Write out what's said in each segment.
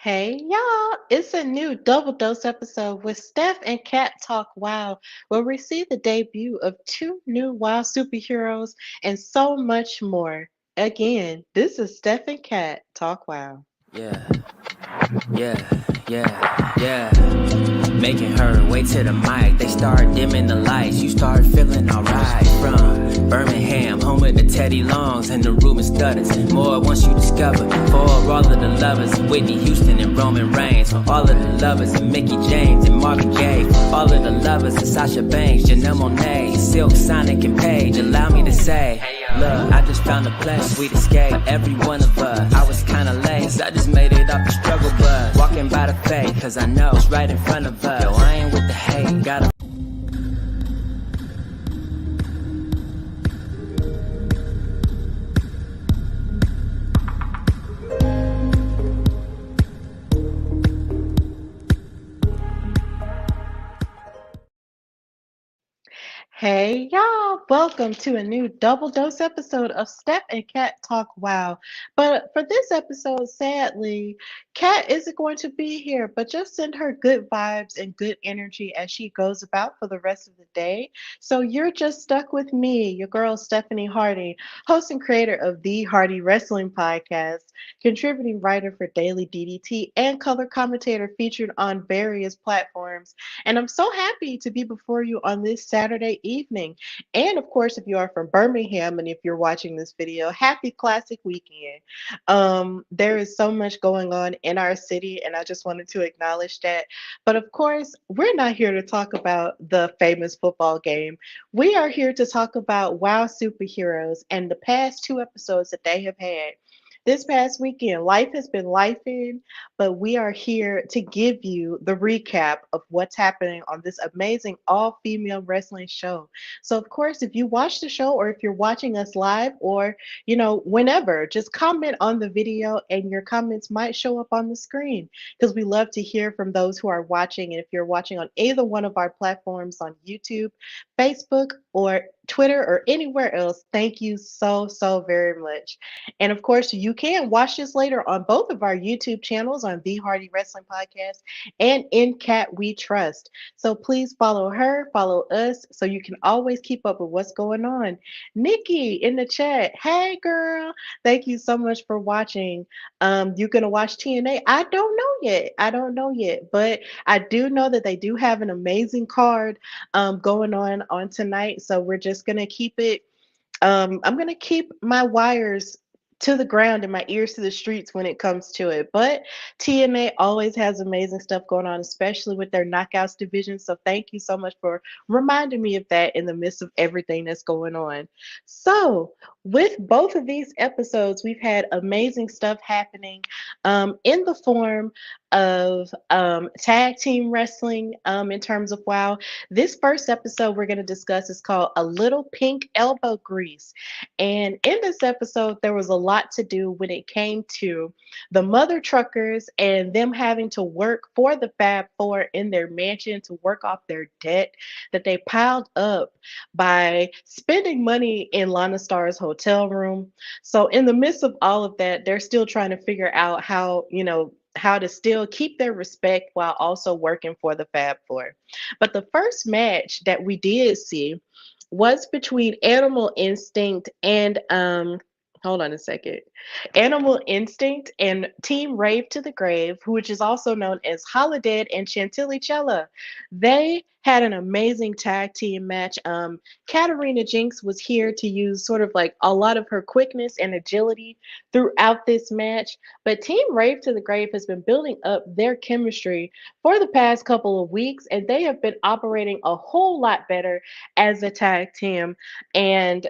Hey y'all, it's a new double dose episode with Steph and Kat Talk Wow, where we see the debut of two new WoW superheroes and so much more. Again, this is Steph and Kat Talk Wow. Yeah, yeah. Making her way to the mic. They start dimming the lights. You start feeling alright. From Birmingham, home of the Teddy Longs and the Ruben Studders. More once you discover. For all of the lovers, Whitney Houston and Roman Reigns. For all of the lovers, and Mickey James and Marvin Gaye. For all of the lovers, and Sasha Banks, Janelle Monáe, Silk, Sonic, and Paige. Allow me to say, look, I just found a place, sweet escape. Every one of us, I was kinda late, so I just made it up the struggle bus. Walking by the faith, cause I know it's right in front of us. Yo, I ain't with the hate, gotta. Hey y'all, welcome to a new double dose episode of Steph and Kat Talk Wow. But for this episode, sadly, Kat isn't going to be here, but just send her good vibes and good energy as she goes about for the rest of the day. So you're just stuck with me, your girl Stephanie Hardy, host and creator of the Hardy Wrestling Podcast, contributing writer for Daily DDT, and color commentator featured on various platforms. And I'm so happy to be before you on this Saturday evening. And of course, if you are from Birmingham and if you're watching this video, happy classic weekend. There is so much going on in our city, and I just wanted to acknowledge that. But of course, we're not here to talk about the famous football game. We are here to talk about WoW superheroes and the past two episodes that they have had. This past weekend, life has been lifing, but we are here to give you the recap of what's happening on this amazing all female wrestling show. So, of course, if you watch the show or if you're watching us live or, whenever, just comment on the video and your comments might show up on the screen because we love to hear from those who are watching. And if you're watching on either one of our platforms on YouTube, Facebook, or Twitter, or anywhere else, thank you so, so very much. And of course, you can watch this later on both of our YouTube channels on The Hardy Wrestling Podcast and In Cat We Trust. So please follow her, follow us, so you can always keep up with what's going on. Nikki in the chat, hey girl, thank you so much for watching. You're gonna watch TNA? I don't know yet. I don't know yet, but I do know that they do have an amazing card going on tonight. So we're just gonna keep it. I'm gonna keep my wires to the ground and my ears to the streets when it comes to it. But TNA always has amazing stuff going on, especially with their knockouts division. So thank you so much for reminding me of that in the midst of everything that's going on. So with both of these episodes, we've had amazing stuff happening in the form of tag team wrestling in terms of WoW. This first episode we're going to discuss is called A Little Pink Elbow Grease. And in this episode, there was a lot to do when it came to the mother truckers and them having to work for the Fab Four in their mansion to work off their debt that they piled up by spending money in Lana Star's hotel room. So, in the midst of all of that, they're still trying to figure out how to still keep their respect while also working for the Fab Four. But the first match that we did see was between Animal Instinct and hold on a second. Animal Instinct and Team Rave to the Grave, which is also known as Holidead and Chantilly Chella. They had an amazing tag team match. Katarina Jinx was here to use sort of like a lot of her quickness and agility throughout this match. But Team Rave to the Grave has been building up their chemistry for the past couple of weeks, and they have been operating a whole lot better as a tag team. And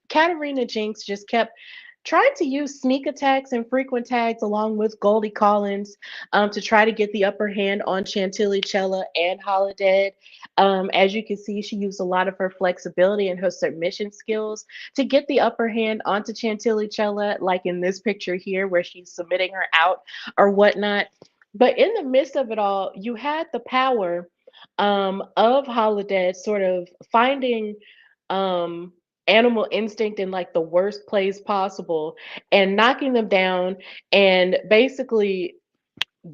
Katarina Jinx just kept trying to use sneak attacks and frequent tags along with Goldie Collins to try to get the upper hand on Chantilly Chella and Holidead. As you can see, she used a lot of her flexibility and her submission skills to get the upper hand onto Chantilly Chella, like in this picture here where she's submitting her out or whatnot. But in the midst of it all, you had the power of Holiday sort of finding um, Animal Instinct in like the worst place possible and knocking them down and basically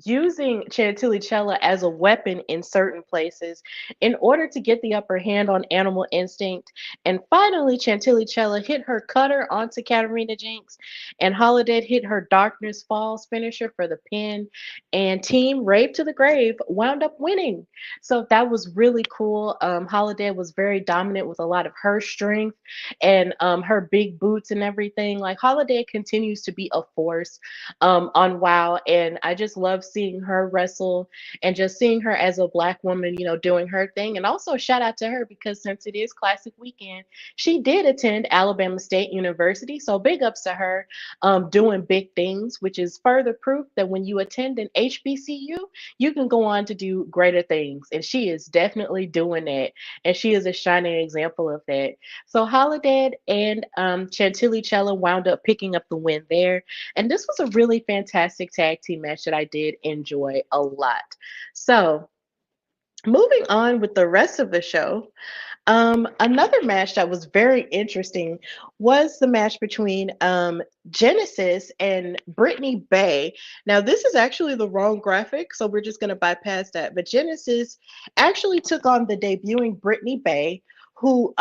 using Chantilly Chella as a weapon in certain places in order to get the upper hand on Animal Instinct. And finally, Chantilly Chella hit her cutter onto Katarina Jinx, and Holidead hit her Darkness Falls finisher for the pin. And Team Rave to the Grave wound up winning. So that was really cool. Holidead was very dominant with a lot of her strength and her big boots and everything. Like, Holiday continues to be a force on WoW, and I just love seeing her wrestle and just seeing her as a black woman, doing her thing. And also shout out to her because since it is Classic Weekend, she did attend Alabama State University, so big ups to her doing big things, which is further proof that when you attend an HBCU, you can go on to do greater things, and she is definitely doing that, and she is a shining example of that. So Holiday and Chantilly Chella wound up picking up the win there. And this was a really fantastic tag team match that I did enjoy a lot. So moving on with the rest of the show, another match that was very interesting was the match between Genesis and Brittany Bay. Now, this is actually the wrong graphic, so we're just going to bypass that. But Genesis actually took on the debuting Brittany Bay, who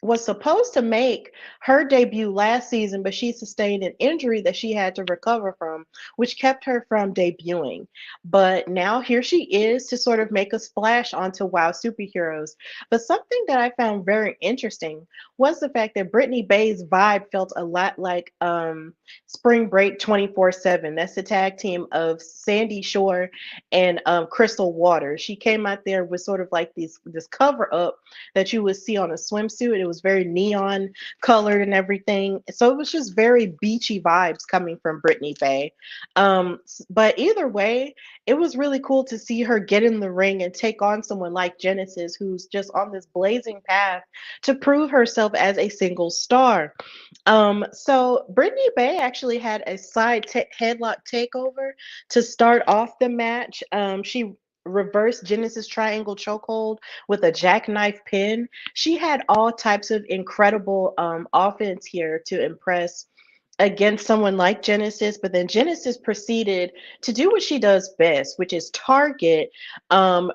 was supposed to make her debut last season, but she sustained an injury that she had to recover from, which kept her from debuting. But now here she is to sort of make a splash onto WoW Superheroes. But something that I found very interesting was the fact that Brittany Bay's vibe felt a lot like Spring Break 24/7. That's the tag team of Sandy Shore and Crystal Waters. She came out there with sort of like this cover up that you would see on a swimsuit. It was very neon colored and everything. So it was just very beachy vibes coming from Brittany Bay. But either way, it was really cool to see her get in the ring and take on someone like Genesis, who's just on this blazing path to prove herself as a single star. So Brittany Bay actually had a headlock takeover to start off the match. She reversed Genesis triangle chokehold with a jackknife pin. She had all types of incredible offense here to impress against someone like Genesis, but then Genesis proceeded to do what she does best, which is target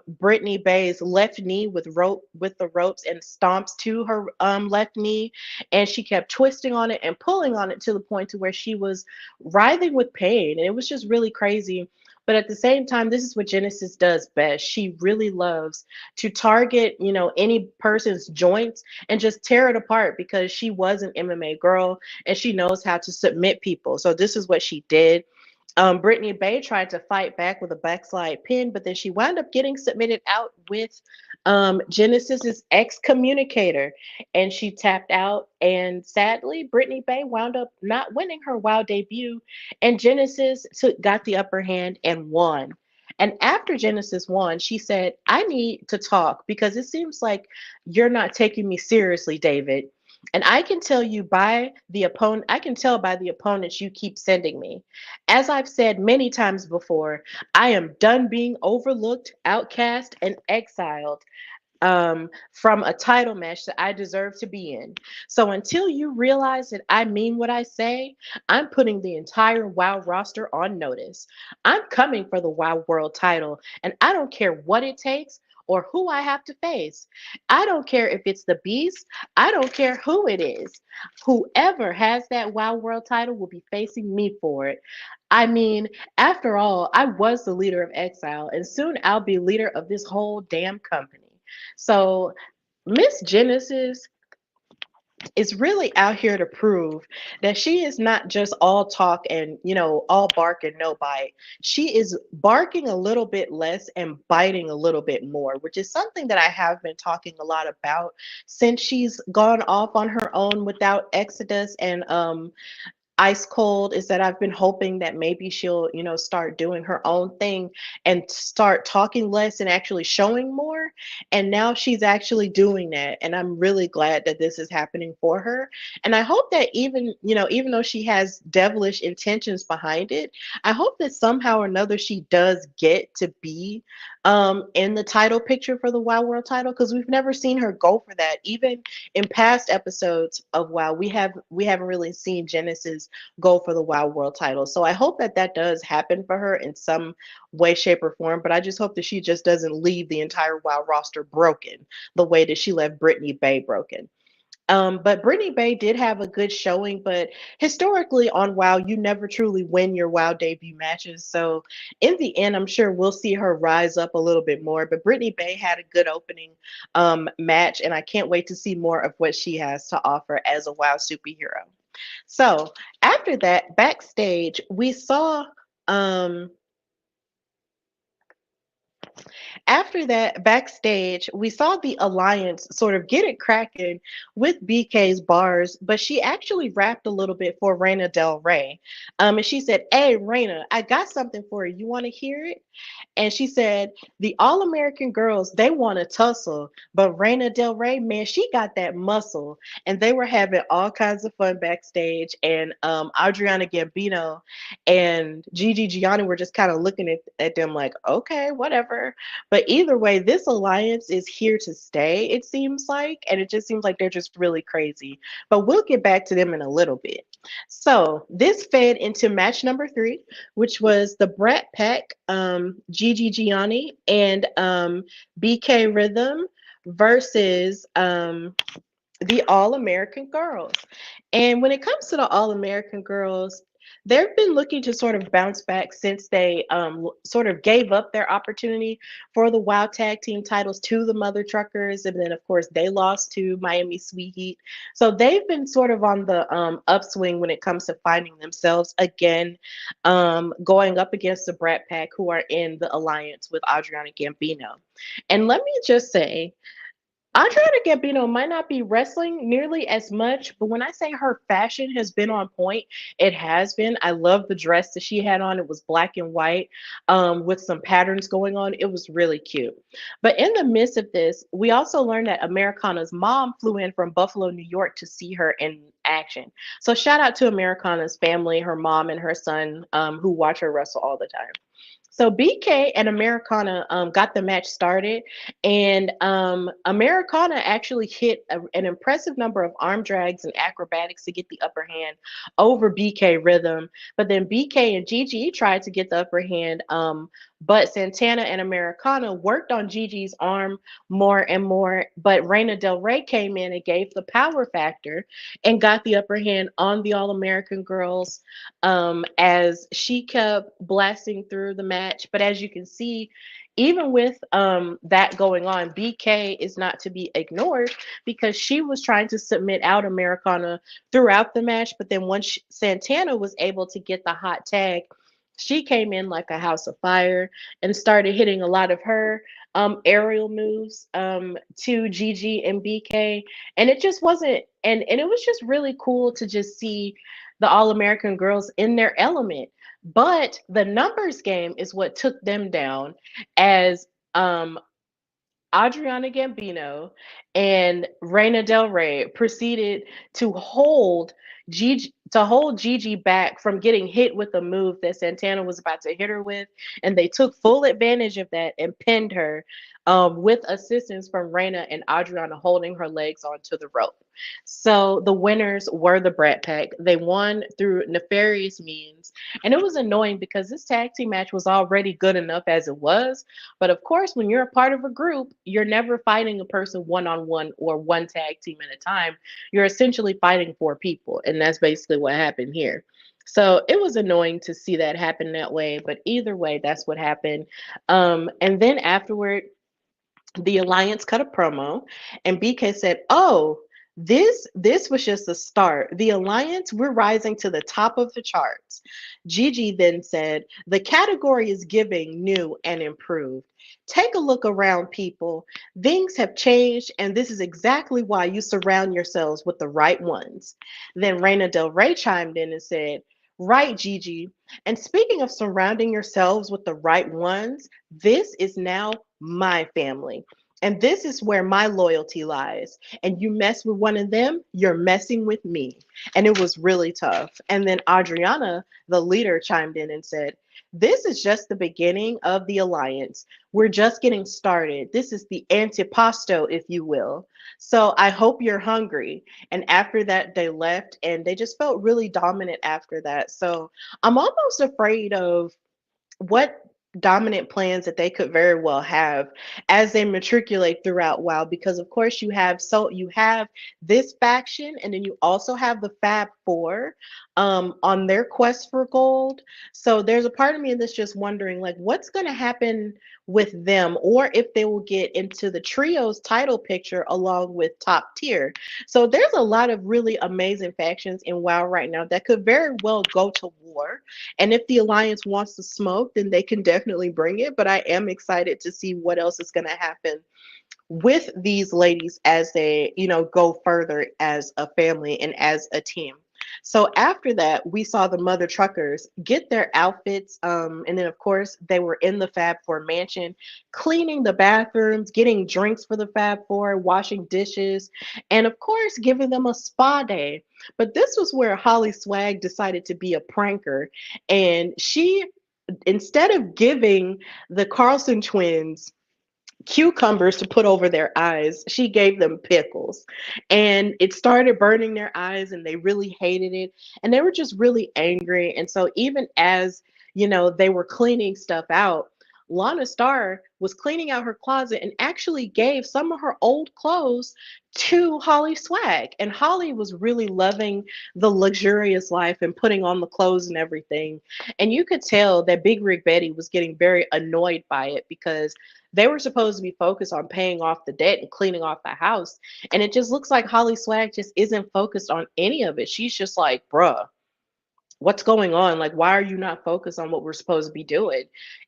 Brittany Bay's left knee with the ropes and stomps to her left knee, and she kept twisting on it and pulling on it to the point to where she was writhing with pain, and it was just really crazy. But at the same time, this is what Genesis does best. She really loves to target, any person's joints and just tear it apart because she was an MMA girl and she knows how to submit people. So this is what she did. Brittany Bay tried to fight back with a backslide pin, but then she wound up getting submitted out with Genesis's excommunicator, and she tapped out. And sadly, Brittany Bay wound up not winning her WoW debut, and Genesis got the upper hand and won. And after Genesis won, she said, "I need to talk because it seems like you're not taking me seriously, David. And I can tell you by the opponent, I can tell by the opponents you keep sending me. As I've said many times before, I am done being overlooked, outcast, and exiled from a title match that I deserve to be in. So until you realize that I mean what I say, I'm putting the entire WoW roster on notice. I'm coming for the WoW World title, and I don't care what it takes or who I have to face. I don't care if it's the Beast. I don't care who it is. Whoever has that WoW World title will be facing me for it. I mean, after all, I was the leader of Exile, and soon I'll be leader of this whole damn company." So Miss Genesis is really out here to prove that she is not just all talk and, all bark and no bite. She is barking a little bit less and biting a little bit more, which is something that I have been talking a lot about since she's gone off on her own without Exodus and Ice Cold, is that I've been hoping that maybe she'll, start doing her own thing and start talking less and actually showing more. And now she's actually doing that. And I'm really glad that this is happening for her. And I hope that even though she has devilish intentions behind it, I hope that somehow or another she does get to be in the title picture for the WoW World title, because we've never seen her go for that. Even in past episodes of WoW, we haven't really seen Genesis go for the WoW World title. So I hope that that does happen for her in some way, shape, or form. But I just hope that she just doesn't leave the entire WoW roster broken the way that she left Brittany Bay broken. But Brittany Bay did have a good showing, but historically on WoW, you never truly win your WoW debut matches. So in the end, I'm sure we'll see her rise up a little bit more. But Brittany Bay had a good opening match, and I can't wait to see more of what she has to offer as a WoW superhero. So after that, backstage, we saw. Um, After that, backstage, we saw the Alliance sort of get it cracking with BK's bars, but she actually rapped a little bit for Reina Del Rey. And she said, "Hey, Reina, I got something for you. You want to hear it?" And she said, "The All American girls, they want to tussle, but Reina Del Rey, man, she got that muscle." And they were having all kinds of fun backstage. And Adriana Gambino and Gigi Gianni were just kind of looking at them like, okay, whatever. But either way, this alliance is here to stay, it seems like. And it just seems like they're just really crazy. But we'll get back to them in a little bit. So this fed into match number 3, which was the Brat Pack, Gigi Gianni and BK Rhythm versus the All American Girls. And when it comes to the All American Girls, they've been looking to sort of bounce back since they sort of gave up their opportunity for the WoW Tag Team titles to the Mother Truckers. And then, of course, they lost to Miami Sweet Heat. So they've been sort of on the upswing when it comes to finding themselves again, going up against the Brat Pack, who are in the alliance with Adriana Gambino. And let me just say, Adriana Gambino might not be wrestling nearly as much, but when I say her fashion has been on point, it has been. I love the dress that she had on. It was black and white with some patterns going on. It was really cute. But in the midst of this, we also learned that Americana's mom flew in from Buffalo, New York to see her in action. So shout out to Americana's family, her mom and her son, who watch her wrestle all the time. So BK and Americana got the match started, and Americana actually hit an impressive number of arm drags and acrobatics to get the upper hand over BK Rhythm. But then BK and Gigi tried to get the upper hand, but Santana and Americana worked on Gigi's arm more and more. But Reina Del Rey came in and gave the power factor and got the upper hand on the All American Girls as she kept blasting through the match. But as you can see, even with that going on, BK is not to be ignored because she was trying to submit out Americana throughout the match. But then once Santana was able to get the hot tag, she came in like a house of fire and started hitting a lot of her aerial moves to Gigi and BK. And it just wasn't, and it was just really cool to just see the All American Girls in their element. But the numbers game is what took them down as Adriana Gambino and Reina Del Rey proceeded to hold Gigi back from getting hit with a move that Santana was about to hit her with, and they took full advantage of that and pinned her with assistance from Reina and Adriana holding her legs onto the rope. So the winners were the Brat Pack. They won through nefarious means, and it was annoying because this tag team match was already good enough as it was. But of course, when you're a part of a group, you're never fighting a person one on one or one tag team at a time. You're essentially fighting 4 people, and that's basically what happened here. So it was annoying to see that happen that way, but either way, that's what happened. And then afterward, the Alliance cut a promo, and BK said, "Oh, this was just the start. The Alliance, we're rising to the top of the charts." Gigi then said, "The category is giving new and improved. Take a look around, people. Things have changed, and this is exactly why you surround yourselves with the right ones." Then Reina Del Rey chimed in and said, "Right, Gigi. And speaking of surrounding yourselves with the right ones, this is now my family." And this is where my loyalty lies. And you mess with one of them, you're messing with me. And it was really tough. And then Adriana, the leader, chimed in and said, this is just the beginning of the alliance. We're just getting started. This is the antipasto, if you will. So I hope you're hungry. And after that, they left and they just felt really dominant after that. So I'm almost afraid of what dominant plans that they could very well have as they matriculate throughout WoW, because of course you have this faction, and then you also have the Fab Four on their quest for gold. So there's a part of me that's just wondering, like, what's going to happen with them, or if they will get into the trios title picture along with top tier. So there's a lot of really amazing factions in WoW right now that could very well go to war. And if the Alliance wants to smoke, then they can definitely bring it. But I am excited to see what else is going to happen with these ladies as they, go further as a family and as a team. So after that, we saw the mother truckers get their outfits. And then, of course, they were in the Fab Four mansion, cleaning the bathrooms, getting drinks for the Fab Four, washing dishes, and, of course, giving them a spa day. But this was where Holly Swag decided to be a pranker. And she, instead of giving the Carlson twins cucumbers to put over their eyes, she gave them pickles, and it started burning their eyes, and they really hated it, and they were just really angry. And so even as they were cleaning stuff out, Lana Star was cleaning out her closet and actually gave some of her old clothes to Holly Swag. And Holly was really loving the luxurious life and putting on the clothes and everything. And you could tell that Big Rig Betty was getting very annoyed by it, because they were supposed to be focused on paying off the debt and cleaning off the house. And it just looks like Holly Swag just isn't focused on any of it. She's just like, bruh, what's going on? Like, why are you not focused on what we're supposed to be doing?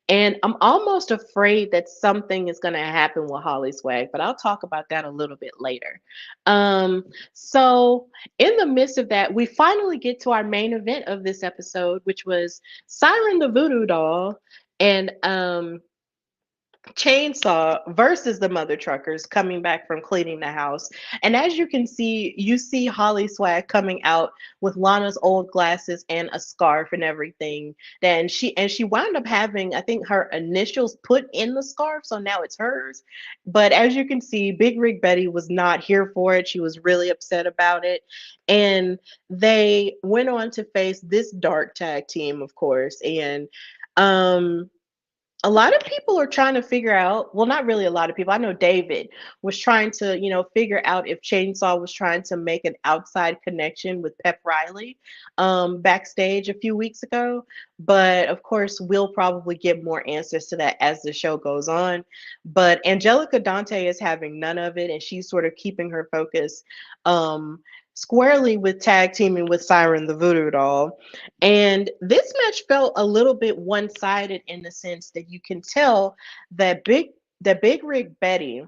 And I'm almost afraid that something is going to happen with Holly Swag, but I'll talk about that a little bit later. So in the midst of that, we finally get to our main event of this episode, which was Siren the Voodoo Doll and Chainsaw versus the mother truckers coming back from cleaning the house. And as you can see, you see Holly Swag coming out with Lana's old glasses and a scarf and everything. Then she wound up having, I think, her initials put in the scarf, so now it's hers. But as you can see, Big Rig Betty was not here for it. She was really upset about it. And they went on to face this dark tag team, of course. And a lot of people are trying to figure out, well, not really a lot of people. I know David was trying to, figure out if Chainsaw was trying to make an outside connection with Pep Riley backstage a few weeks ago. But of course, we'll probably get more answers to that as the show goes on. But Angelica Dante is having none of it, and she's sort of keeping her focus squarely with tag teaming with Siren the Voodoo Doll. And this match felt a little bit one-sided in the sense that you can tell that Big Rig Betty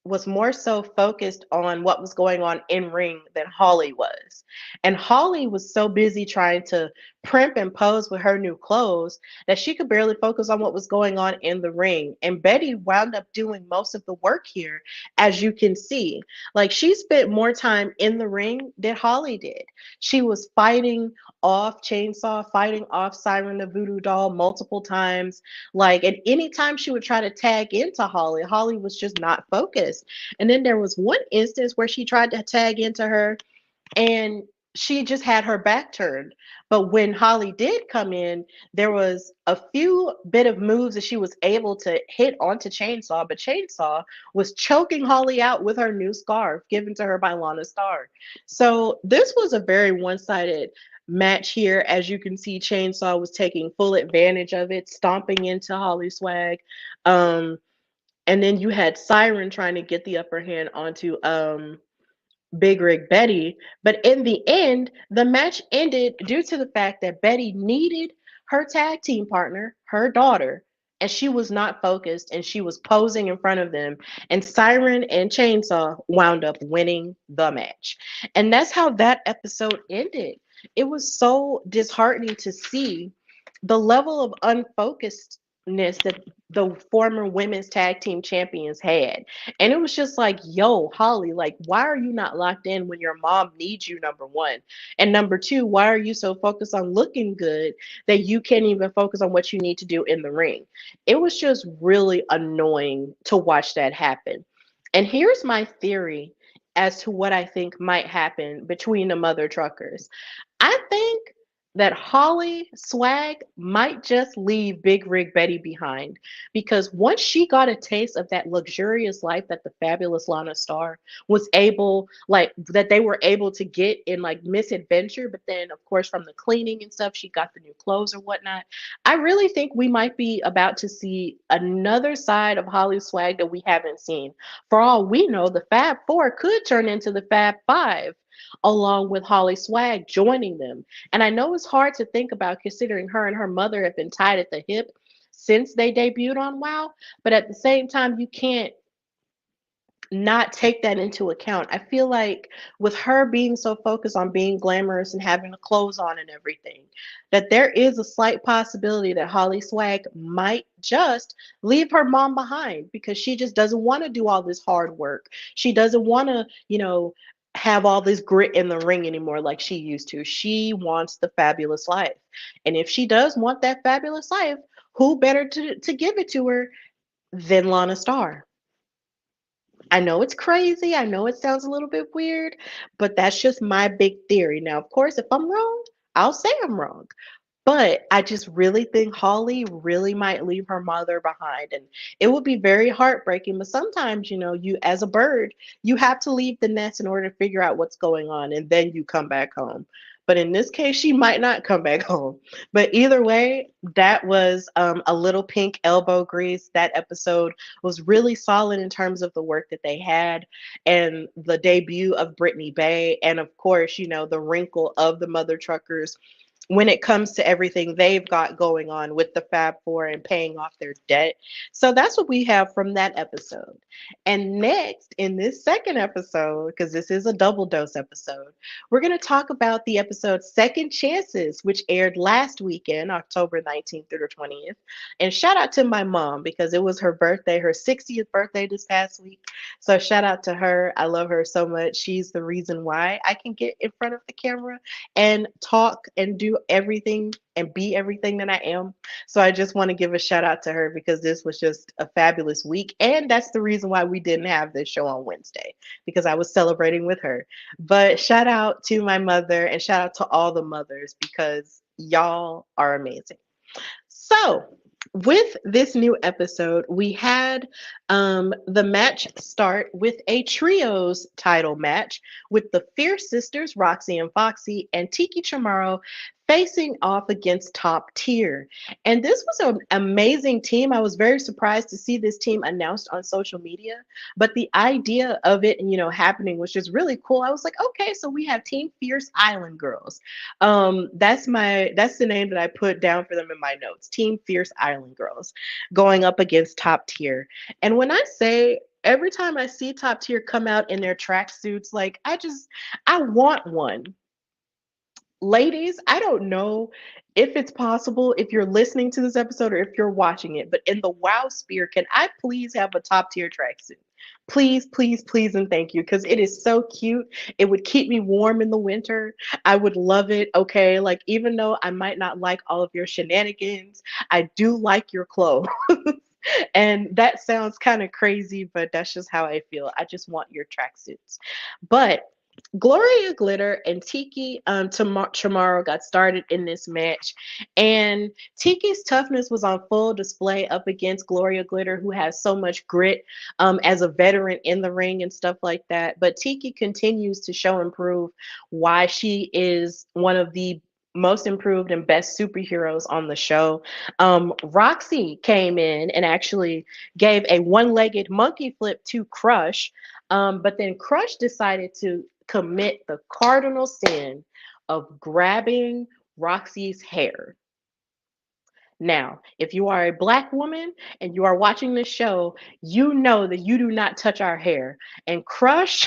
was more so focused on what was going on in ring than Holly was. And Holly was so busy trying to primp and pose with her new clothes that she could barely focus on what was going on in the ring. And Betty wound up doing most of the work here, as you can see. Like, she spent more time in the ring than Holly did. She was fighting off Chainsaw, fighting off Siren the Voodoo Doll multiple times. Like, at any time she would try to tag into Holly, Holly was just not focused. And then there was one instance where she tried to tag into her and she just had her back turned. But when Holly did come in, there was a few bit of moves that she was able to hit onto Chainsaw, but Chainsaw was choking Holly out with her new scarf given to her by Lana Star. So this was a very one-sided match here. As you can see, Chainsaw was taking full advantage of it, stomping into Holly Swag. And then you had Siren trying to get the upper hand onto Big Rig Betty. But in the end, the match ended due to the fact that Betty needed her tag team partner, her daughter, and she was not focused, and she was posing in front of them. And Siren and Chainsaw wound up winning the match. And that's how that episode ended. It was so disheartening to see the level of unfocused that the former women's tag team champions had. And it was just like, yo, Holly, like, why are you not locked in when your mom needs you, number one? And number two, why are you so focused on looking good that you can't even focus on what you need to do in the ring? It was just really annoying to watch that happen. And here's my theory as to what I think might happen between the mother truckers. I think that Holly Swag might just leave Big Rig Betty behind because once she got a taste of that luxurious life that the fabulous Lana Star was able, like, that they were able to get in like Misadventure, but then of course from the cleaning and stuff, she got the new clothes or whatnot. I really think we might be about to see another side of Holly Swag that we haven't seen. For all we know, the Fab Four could turn into the Fab Five along with Holly Swag joining them. And I know it's hard to think about considering her and her mother have been tied at the hip since they debuted on WoW, but at the same time, you can't not take that into account. I feel like with her being so focused on being glamorous and having the clothes on and everything, that there is a slight possibility that Holly Swag might just leave her mom behind because she just doesn't want to do all this hard work. She doesn't want to, have all this grit in the ring anymore like she used to. She wants the fabulous life. And if she does want that fabulous life, who better to give it to her than Lana Star? I know it's crazy. I know it sounds a little bit weird, but that's just my big theory. Now, of course, if I'm wrong, I'll say I'm wrong. But I just really think Holly really might leave her mother behind. And it would be very heartbreaking. But sometimes, you as a bird, you have to leave the nest in order to figure out what's going on and then you come back home. But in this case, she might not come back home. But either way, that was a little pink elbow grease. That episode was really solid in terms of the work that they had and the debut of Brittany Bay. And of course, the wrinkle of the mother truckers when it comes to everything they've got going on with the Fab Four and paying off their debt. So that's what we have from that episode. And next, in this second episode, because this is a double dose episode, we're going to talk about the episode Second Chances, which aired last weekend, October 19th through the 20th. And shout out to my mom because it was her birthday, her 60th birthday this past week. So shout out to her. I love her so much. She's the reason why I can get in front of the camera and talk and do everything and be everything that I am. So I just want to give a shout out to her because this was just a fabulous week. And that's the reason why we didn't have this show on Wednesday because I was celebrating with her. But shout out to my mother and shout out to all the mothers because y'all are amazing. So, with this new episode, we had the match start with a trios title match with the Fierce Sisters, Roxy and Foxy, and Tiki Chamorro facing off against Top Tier. And this was an amazing team. I was very surprised to see this team announced on social media, but the idea of it, happening was just really cool. I was like, okay, so we have Team Fierce Island Girls. That's the name that I put down for them in my notes. Team Fierce Island Girls going up against Top Tier. And when I say every time I see Top Tier come out in their tracksuits, like I want one. Ladies, I don't know if it's possible if you're listening to this episode or if you're watching it, but in the WoW sphere, can I please have a Top Tier tracksuit? Please, please, please, and thank you, because it is so cute. It would keep me warm in the winter. I would love it. Okay, like even though I might not like all of your shenanigans, I do like your clothes. And that sounds kind of crazy, but that's just how I feel. I just want your tracksuits. But Gloria Glitter and Tiki Chamorro got started in this match, and Tiki's toughness was on full display up against Gloria Glitter, who has so much grit as a veteran in the ring and stuff like that. But Tiki continues to show and prove why she is one of the most improved and best superheroes on the show. Roxy came in and actually gave a one-legged monkey flip to Crush, but then Crush decided to commit the cardinal sin of grabbing Roxy's hair. Now, if you are a Black woman and you are watching this show, you know that you do not touch our hair. And Crush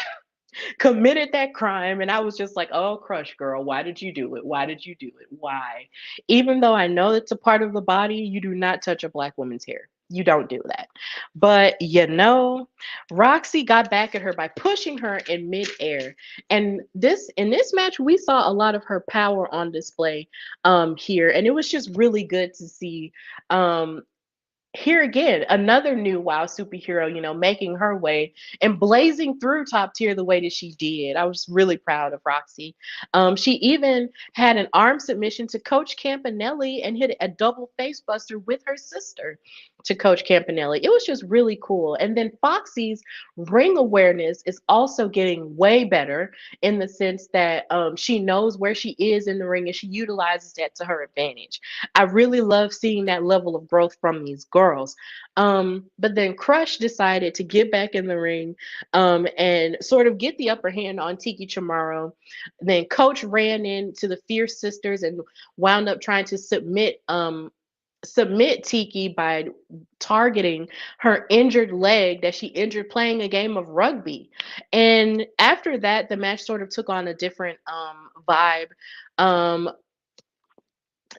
committed that crime. And I was just like, oh, Crush Girl, why did you do it? Why did you do it? Why? Even though I know it's a part of the body, you do not touch a black woman's hair. You don't do that. But Roxy got back at her by pushing her in midair. And this in this match, we saw a lot of her power on display here. And it was just really good to see um here again, another new WoW superhero, making her way and blazing through top tier the way that she did. I was really proud of Roxy. She even had an arm submission to Coach Campanelli and hit a double face buster with her sister to Coach Campanelli. It was just really cool. And then Foxy's ring awareness is also getting way better in the sense that she knows where she is in the ring and she utilizes that to her advantage. I really love seeing that level of growth from these girls. But then Crush decided to get back in the ring and sort of get the upper hand on Tiki Chamorro. Then Coach ran into the Fierce Sisters and wound up trying to submit Tiki by targeting her injured leg that she injured playing a game of rugby. And after that, the match sort of took on a different vibe. Um,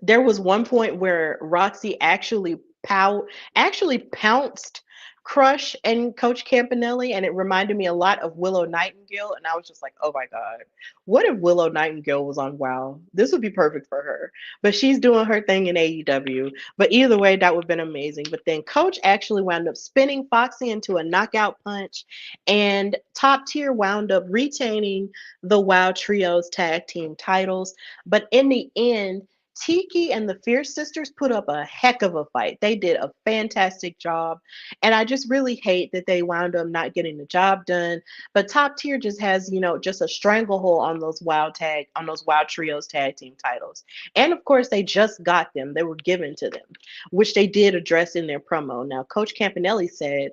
there was one point where Roxy actually pounced Crush and Coach Campanelli, and it reminded me a lot of Willow Nightingale. And I was just like, oh my God, what if Willow Nightingale was on WoW? This would be perfect for her. But she's doing her thing in AEW. But either way, that would have been amazing. But then Coach actually wound up spinning Foxy into a knockout punch, and Top Tier wound up retaining the WoW Trios tag team titles. But in the end, Tiki and the Fierce Sisters put up a heck of a fight. They did a fantastic job. And I just really hate that they wound up not getting the job done. But Top Tier just has, just a stranglehold on those WoW Trios tag team titles. And of course, they just got them. They were given to them, which they did address in their promo. Now, Coach Campanelli said,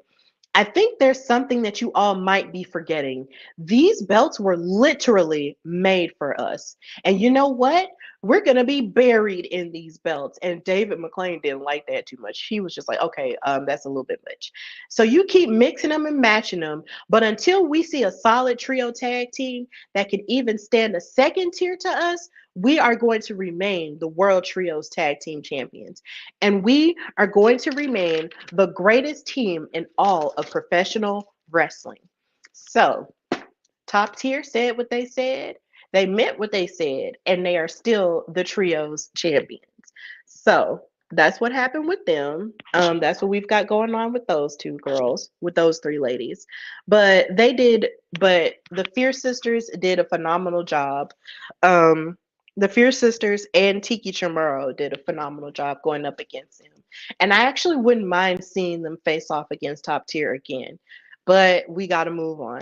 I think there's something that you all might be forgetting. These belts were literally made for us. And you know what? We're going to be buried in these belts. And David McClain didn't like that too much. He was just like, okay, that's a little bit much. So you keep mixing them and matching them. But until we see a solid trio tag team that can even stand a second tier to us, we are going to remain the World Trios Tag Team Champions. And we are going to remain the greatest team in all of professional wrestling. So, Top Tier said what they said. They meant what they said. And they are still the Trios champions. So, that's what happened with them. That's what we've got going on with those two girls, with those three ladies. But the Fierce Sisters did a phenomenal job. The Fierce Sisters and Tiki Chamorro did a phenomenal job going up against him. And I actually wouldn't mind seeing them face off against Top Tier again. But we got to move on.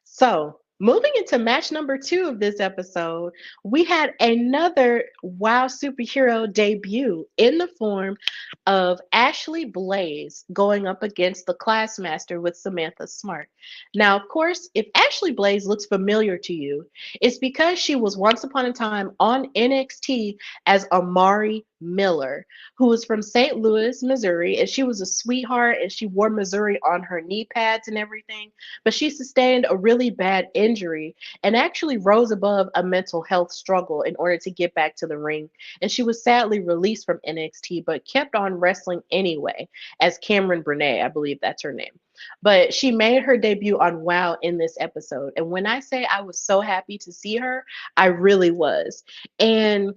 So, moving into match number 2 of this episode, we had another WoW superhero debut in the form of Ashley Blaze going up against the Classmaster with Samantha Smart. Now, of course, if Ashley Blaze looks familiar to you, it's because she was once upon a time on NXT as Amari Miller, who was from St. Louis, Missouri, and she was a sweetheart and she wore Missouri on her knee pads and everything, but she sustained a really bad injury and actually rose above a mental health struggle in order to get back to the ring. And she was sadly released from NXT, but kept on wrestling anyway as Cameron Burnett, I believe that's her name. But she made her debut on WoW in this episode. And when I say I was so happy to see her, I really was. And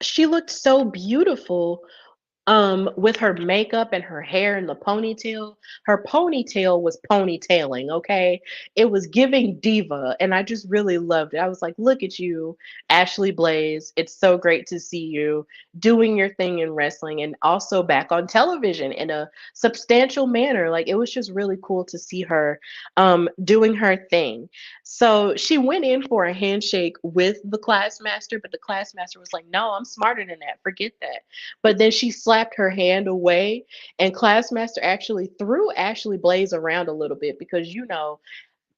she looked so beautiful with her makeup and her hair in the ponytail. Her ponytail was ponytailing, okay? It was giving diva, and I just really loved it. I was like, look at you, Ashley Blaze. It's so great to see you doing your thing in wrestling and also back on television in a substantial manner. Like, it was just really cool to see her doing her thing. So she went in for a handshake with the Classmaster, but the Classmaster was like, no, I'm smarter than that. Forget that. But then she slapped her hand away, and Classmaster actually threw Ashley Blaze around a little bit because,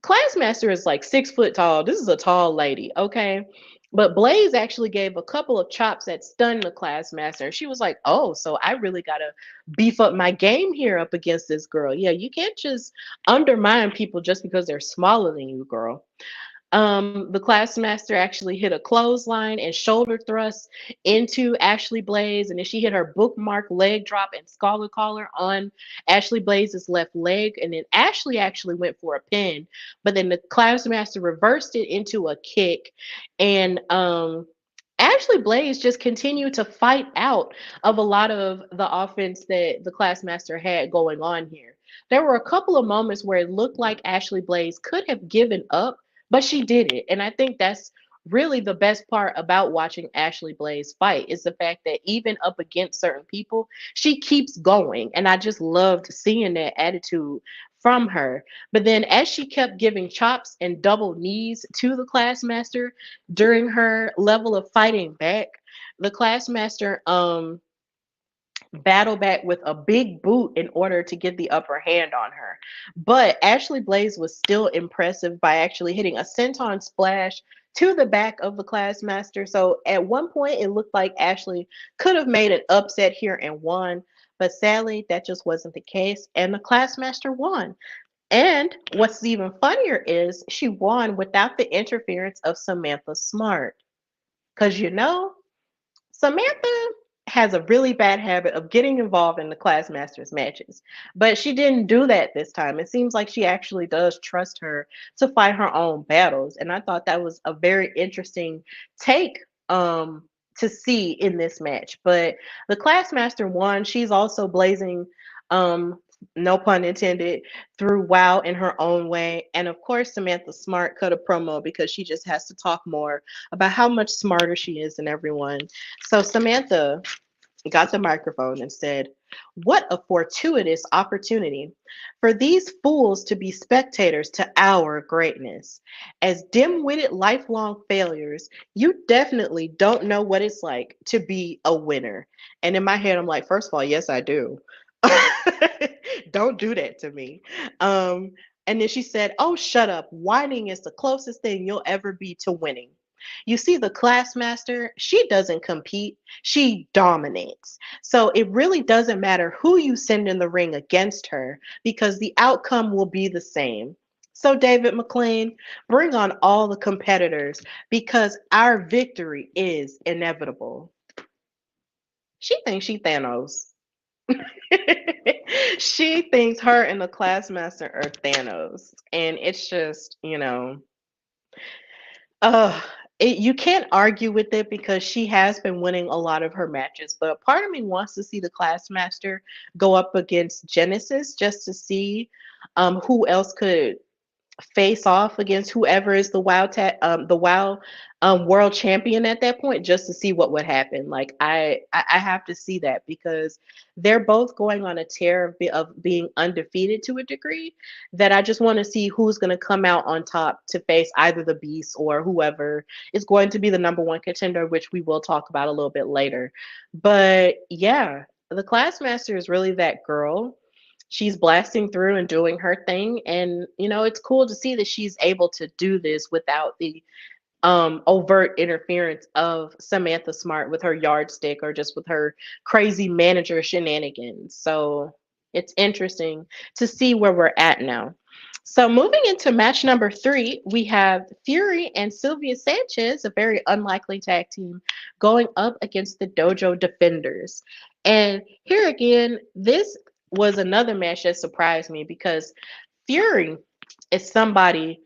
Classmaster is like 6 foot tall. This is a tall lady, okay? But Blaze actually gave a couple of chops that stunned the Classmaster. She was like, oh, so I really got to beef up my game here up against this girl. Yeah, you can't just undermine people just because they're smaller than you, girl. The Classmaster actually hit a clothesline and shoulder thrust into Ashley Blaze, and then she hit her bookmark leg drop and scholar collar on Ashley Blaze's left leg, and then Ashley actually went for a pin, but then the Classmaster reversed it into a kick, and Ashley Blaze just continued to fight out of a lot of the offense that the Classmaster had going on here. There were a couple of moments where it looked like Ashley Blaze could have given up, but she did it. And I think that's really the best part about watching Ashley Blaze fight is the fact that even up against certain people, she keeps going. And I just loved seeing that attitude from her. But then as she kept giving chops and double knees to the Classmaster during her level of fighting back, the Classmaster battle back with a big boot in order to get the upper hand on her. But Ashley Blaze was still impressive by actually hitting a senton splash to the back of the Classmaster. So at one point, it looked like Ashley could have made an upset here and won. But sadly, that just wasn't the case. And the Classmaster won. And what's even funnier is she won without the interference of Samantha Smart. Because Samantha has a really bad habit of getting involved in the Classmasters matches, but she didn't do that this time. It seems like she actually does trust her to fight her own battles, and I thought that was a very interesting take to see in this match. But the Classmaster won. She's also blazing no pun intended, through WoW in her own way. And of course, Samantha Smart cut a promo because she just has to talk more about how much smarter she is than everyone. So Samantha got the microphone and said, "What a fortuitous opportunity for these fools to be spectators to our greatness. As dim-witted lifelong failures, you definitely don't know what it's like to be a winner." And in my head, I'm like, first of all, yes, I do. Don't do that to me. And then she said, "Oh, shut up. Whining is the closest thing you'll ever be to winning. You see, the Classmaster, she doesn't compete, she dominates. So it really doesn't matter who you send in the ring against her because the outcome will be the same. So, David McLean, bring on all the competitors because our victory is inevitable." She thinks she Thanos. She thinks her and the Classmaster are Thanos. And it's just, uh, you can't argue with it because she has been winning a lot of her matches. But a part of me wants to see the Classmaster go up against Genesis just to see who else could face off against whoever is the WoW world champion at that point, just to see what would happen. Like I have to see that because they're both going on a tear of being undefeated to a degree that I just want to see who's going to come out on top to face either the Beast or whoever is going to be the number one contender, which we will talk about a little bit later. But yeah, the Classmaster is really that girl. She's blasting through and doing her thing, and it's cool to see that she's able to do this without the overt interference of Samantha Smart with her yardstick or just with her crazy manager shenanigans. So it's interesting to see where we're at now. So moving into match number 3, we have Fury and Sylvia Sanchez, a very unlikely tag team, going up against the Dojo Defenders. And here again, this was another match that surprised me because Fury is somebody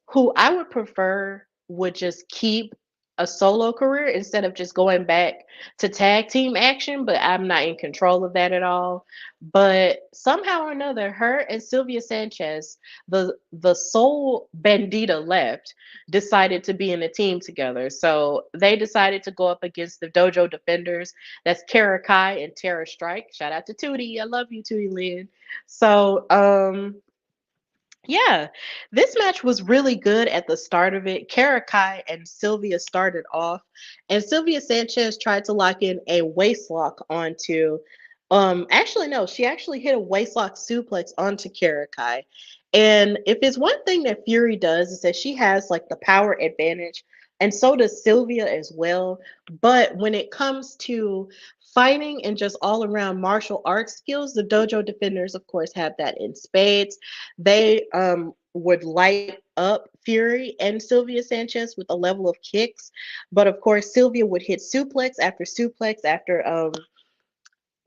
who I would prefer would just keep a solo career instead of just going back to tag team action, but I'm not in control of that at all. But somehow or another, her and Sylvia Sanchez, the sole bandita left, decided to be in a team together. So they decided to go up against the Dojo Defenders. That's Kara Kai and Tara Strike. Shout out to Tootie. I love you, Tootie Lynn. So yeah, this match was really good at the start of it. Kara Kai and Sylvia started off, and Sylvia Sanchez tried to lock in a waist lock onto. Actually, no, she actually hit a waist lock suplex onto Kara Kai. And if it's one thing that Fury does, is that she has like the power advantage and so does Sylvia as well. But when it comes to fighting and just all around martial arts skills, the Dojo Defenders, of course, have that in spades. They would light up Fury and Sylvia Sanchez with a level of kicks. But of course, Sylvia would hit suplex after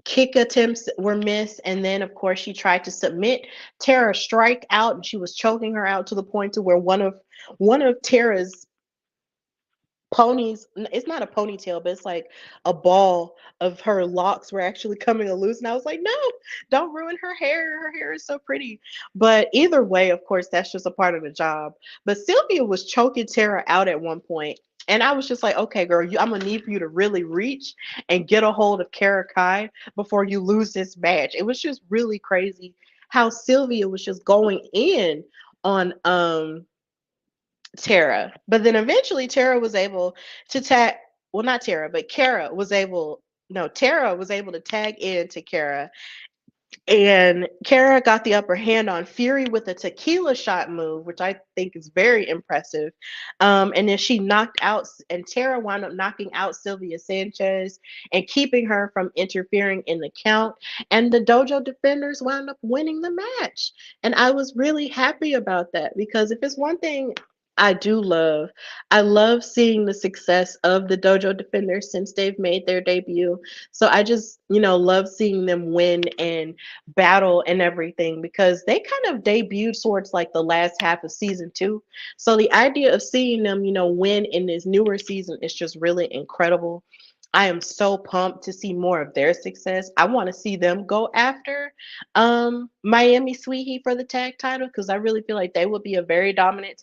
kick attempts were missed, and then of course she tried to submit Tara strike out, and she was choking her out to the point to where one of Tara's ponies, it's not a ponytail, but it's like a ball of her locks were actually coming loose, and I was like, no, don't ruin her hair is so pretty. But either way, of course, that's just a part of the job. But Sylvia was choking Tara out at one point, and I was just like, okay, girl, I'm gonna need for you to really reach and get a hold of Kara Kai before you lose this match. It was just really crazy how Sylvia was just going in on Tara. But then eventually Tara was able to tag, well, not Tara, but Kara was able, no, Tara was able to tag in to Kara, and Kara got the upper hand on Fury with a tequila shot move, which I think is very impressive. And then she knocked out, and Tara wound up knocking out Sylvia Sanchez and keeping her from interfering in the count. And the Dojo Defenders wound up winning the match. And I was really happy about that, because if it's one thing I do love, I love seeing the success of the Dojo Defenders since they've made their debut. So I just, love seeing them win and battle and everything, because they kind of debuted towards like the last half of season 2. So the idea of seeing them, win in this newer season is just really incredible. I am so pumped to see more of their success. I want to see them go after Miami Sweet Heat for the tag title, because I really feel like they would be a very dominant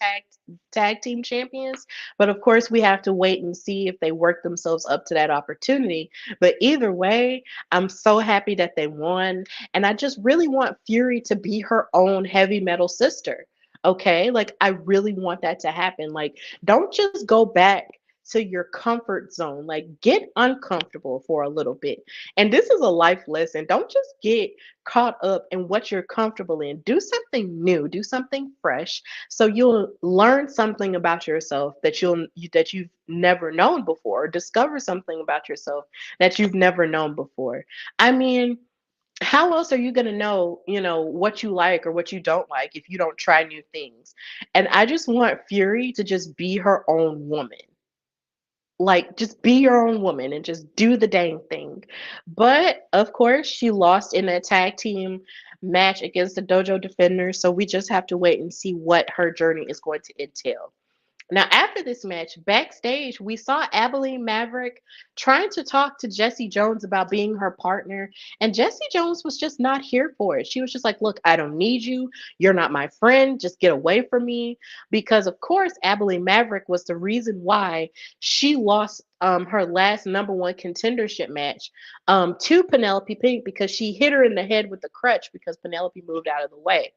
tag team champions. But of course, we have to wait and see if they work themselves up to that opportunity. But either way, I'm so happy that they won, and I just really want Fury to be her own heavy metal sister. Okay, like I really want that to happen. Like, don't just go back to your comfort zone. Like, get uncomfortable for a little bit. And this is a life lesson. Don't just get caught up in what you're comfortable in. Do something new, do something fresh, so you'll learn something about yourself that you've never known before, or discover something about yourself that you've never known before. I mean, how else are you going to know, what you like or what you don't like if you don't try new things? And I just want Fury to just be her own woman. Like, just be your own woman and just do the dang thing. But of course, she lost in that tag team match against the Dojo Defenders. So we just have to wait and see what her journey is going to entail. Now, after this match, backstage, we saw Abilene Maverick trying to talk to Jessie Jones about being her partner, and Jessie Jones was just not here for it. She was just like, look, I don't need you. You're not my friend. Just get away from me. Because, of course, Abilene Maverick was the reason why she lost her last number one contendership match to Penelope Pink, because she hit her in the head with the crutch because Penelope moved out of the way.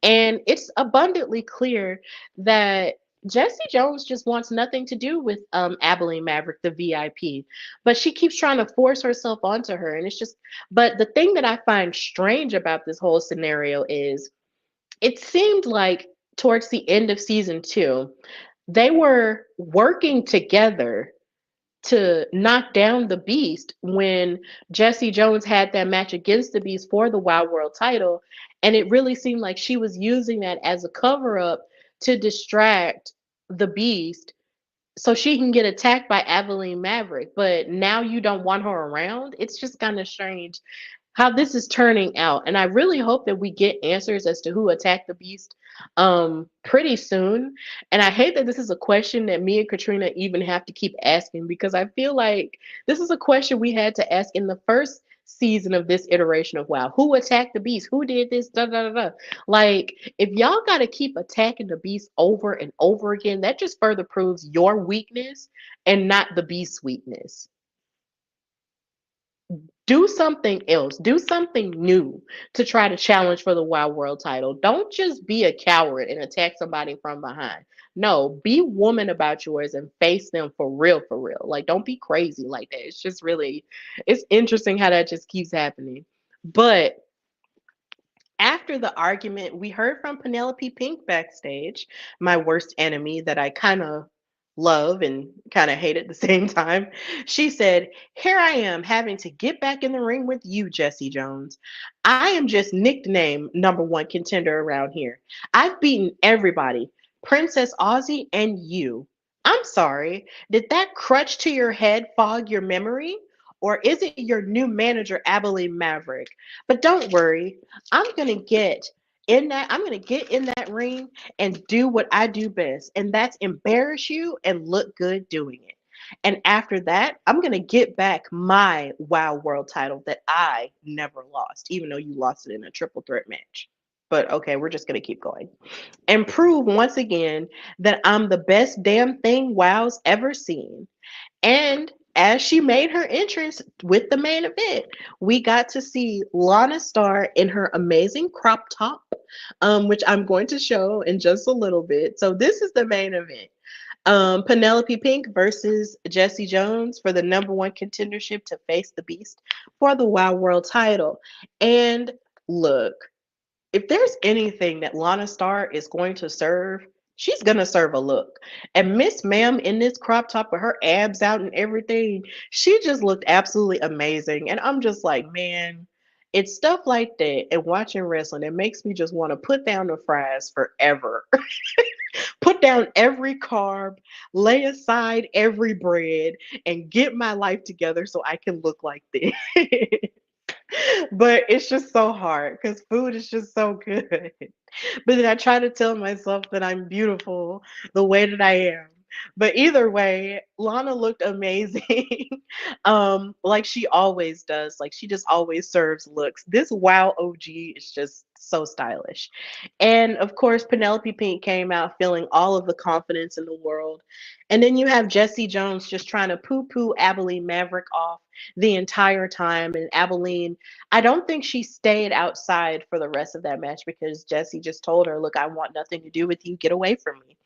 And it's abundantly clear that Jessie Jones just wants nothing to do with Abilene Maverick, the VIP. But she keeps trying to force herself onto her. And it's just, but the thing that I find strange about this whole scenario is it seemed like towards the end of season 2, they were working together to knock down the Beast when Jessie Jones had that match against the Beast for the Wild World title. And it really seemed like she was using that as a cover up to distract the Beast so she can get attacked by Abilene Maverick. But now you don't want her around. It's just kind of strange how this is turning out. And I really hope that we get answers as to who attacked the Beast pretty soon. And I hate that this is a question that me and Katrina even have to keep asking, because I feel like this is a question we had to ask in the first season of this iteration of WoW. Who attacked the Beast? Who did this? Da, da, da, da. Like, if y'all got to keep attacking the Beast over and over again, that just further proves your weakness and not the Beast's weakness. Do something else. Do something new to try to challenge for the Wild World title. Don't just be a coward and attack somebody from behind. No, be woman about yours and face them for real, for real. Like, don't be crazy like that. It's just really, it's interesting how that just keeps happening. But after the argument, we heard from Penelope Pink backstage, my worst enemy that I kind of love and kind of hate at the same time. She said, "Here I am having to get back in the ring with you, Jessie Jones. I am just nicknamed number one contender around here. I've beaten everybody, Princess Aussie and you. I'm sorry, did that crutch to your head fog your memory? Or is it your new manager, Abilene Maverick? But don't worry, I'm gonna get I'm gonna get in that ring and do what I do best, and that's embarrass you and look good doing it. And after that, I'm going to get back my Wow World title that I never lost, even though you lost it in a triple threat match. But okay, we're just going to keep going. And prove once again that I'm the best damn thing WoW's ever seen. And as she made her entrance with the main event, we got to see Lana Star in her amazing crop top, which I'm going to show in just a little bit. So this is the main event. Penelope Pink versus Jessie Jones for the number one contendership to face the Beast for the Wild World title. And look, if there's anything that Lana Star is going to serve, she's gonna serve a look. And Miss Ma'am in this crop top with her abs out and everything, she just looked absolutely amazing. And I'm just like, man, it's stuff like that and watching wrestling. It makes me just want to put down the fries forever. Put down every carb, lay aside every bread, and get my life together so I can look like this. But it's just so hard because food is just so good. But then I try to tell myself that I'm beautiful the way that I am. But either way, Lana looked amazing. Like she always does. Like she just always serves looks. This WoW OG is just so stylish. And of course, Penelope Pink came out feeling all of the confidence in the world. And then you have Jessie Jones just trying to poo poo Abilene Maverick off the entire time. And Abilene, I don't think she stayed outside for the rest of that match because Jessie just told her, "Look, I want nothing to do with you. Get away from me."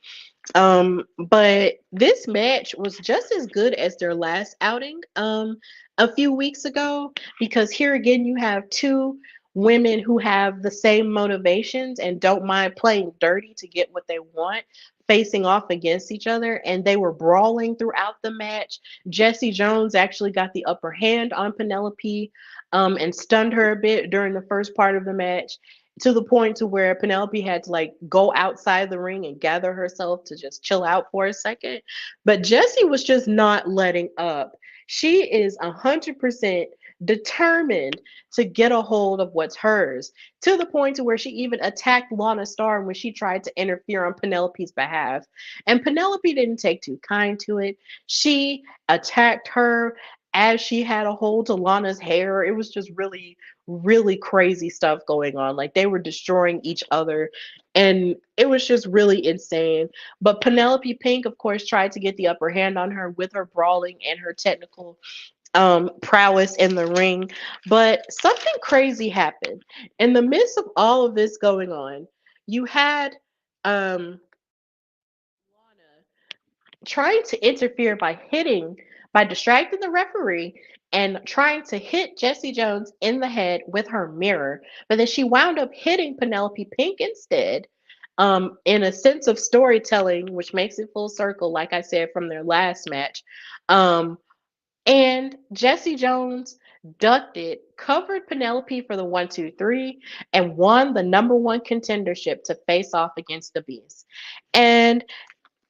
But this match was just as good as their last outing a few weeks ago because here again you have two women who have the same motivations and don't mind playing dirty to get what they want facing off against each other, and they were brawling throughout the match. Jessie Jones actually got the upper hand on Penelope and stunned her a bit during the first part of the match, to the point to where Penelope had to like go outside the ring and gather herself to just chill out for a second. But Jessie was just not letting up. She is 100% determined to get a hold of what's hers, to the point to where she even attacked Lana Star when she tried to interfere on Penelope's behalf. And Penelope didn't take too kind to it. She attacked her as she had a hold to Lana's hair. It was just really, really crazy stuff going on. Like they were destroying each other, and it was just really insane. But Penelope Pink, of course, tried to get the upper hand on her with her brawling and her technical prowess in the ring. But something crazy happened in the midst of all of this going on. You had Lana trying to interfere by distracting the referee and trying to hit Jessie Jones in the head with her mirror, but then she wound up hitting Penelope Pink instead. In a sense of storytelling, which makes it full circle, like I said from their last match. Um, and Jessie Jones ducked it, covered Penelope for the 1, 2, 3, and won the number one contendership to face off against the Beast. And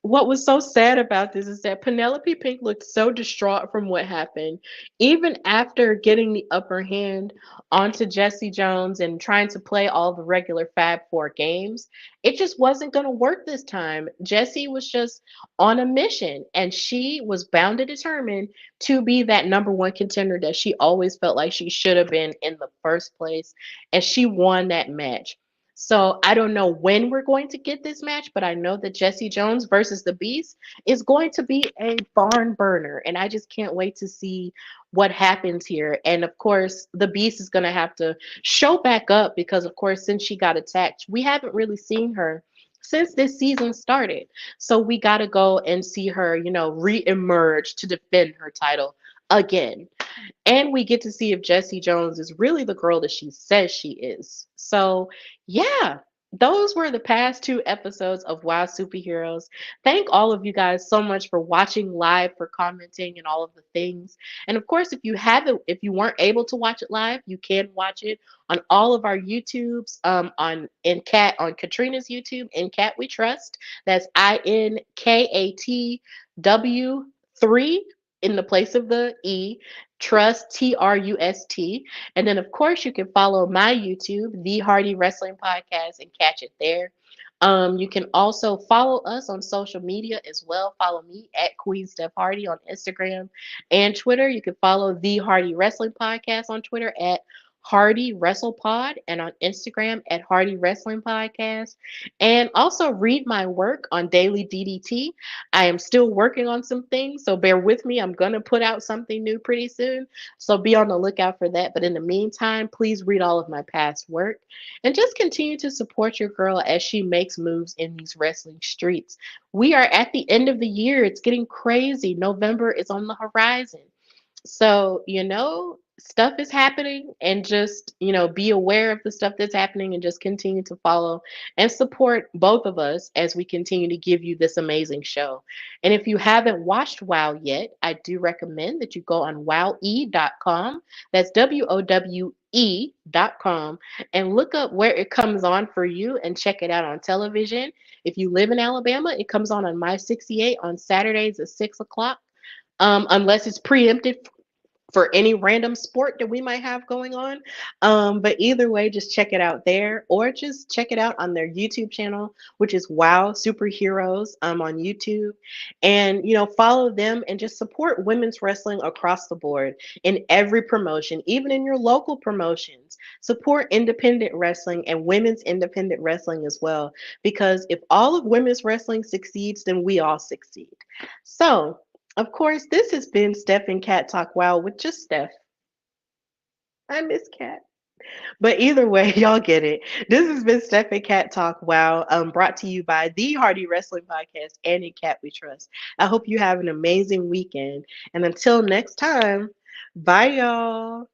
what was so sad about this is that Penelope Pink looked so distraught from what happened. Even after getting the upper hand onto Jessie Jones and trying to play all the regular Fab Four games, it just wasn't going to work this time. Jessie was just on a mission, and she was bound to determine to be that number one contender that she always felt like she should have been in the first place. And she won that match. So I don't know when we're going to get this match, but I know that Jessie Jones versus the Beast is going to be a barn burner, and I just can't wait to see what happens here. And of course, the Beast is going to have to show back up because, of course, since she got attacked, we haven't really seen her since this season started. So we got to go and see her, re-emerge to defend her title again. And we get to see if Jessie Jones is really the girl that she says she is. So, yeah, those were the past two episodes of Wow Superheroes. Thank all of you guys so much for watching live, for commenting, and all of the things. And of course, if you weren't able to watch it live, you can watch it on all of our YouTubes. On Katrina's YouTube, in Cat We Trust. That's INKATW3 in the place of the E. Trust, TRUST. And then, of course, you can follow my YouTube, The Hardy Wrestling Podcast, and catch it there. You can also follow us on social media as well. Follow me at Queen Steph Hardy on Instagram and Twitter. You can follow The Hardy Wrestling Podcast on Twitter at Hardy Wrestle Pod, and on Instagram at Hardy Wrestling Podcast. And also read my work on Daily DDT. I am still working on some things, so bear with me. I'm going to put out something new pretty soon, so be on the lookout for that. But in the meantime, please read all of my past work and just continue to support your girl as she makes moves in these wrestling streets. We are at the end of the year. It's getting crazy. November is on the horizon. So, stuff is happening, and just, be aware of the stuff that's happening and just continue to follow and support both of us as we continue to give you this amazing show. And if you haven't watched WoW yet, I do recommend that you go on wowe.com. That's WOWE.com, and look up where it comes on for you and check it out on television. If you live in Alabama, it comes on My 68 on Saturdays at 6 o'clock, unless it's preempted for any random sport that we might have going on. But either way, just check it out there, or just check it out on their YouTube channel, which is Wow Superheroes on YouTube. And, follow them and just support women's wrestling across the board in every promotion, even in your local promotions. Support independent wrestling and women's independent wrestling as well, because if all of women's wrestling succeeds, then we all succeed. So, of course, this has been Steph and Cat Talk Wow with just Steph. I miss Cat. But either way, y'all get it. This has been Steph and Cat Talk Wow, brought to you by the Hardy Wrestling Podcast and In Cat We Trust. I hope you have an amazing weekend. And until next time, bye, y'all.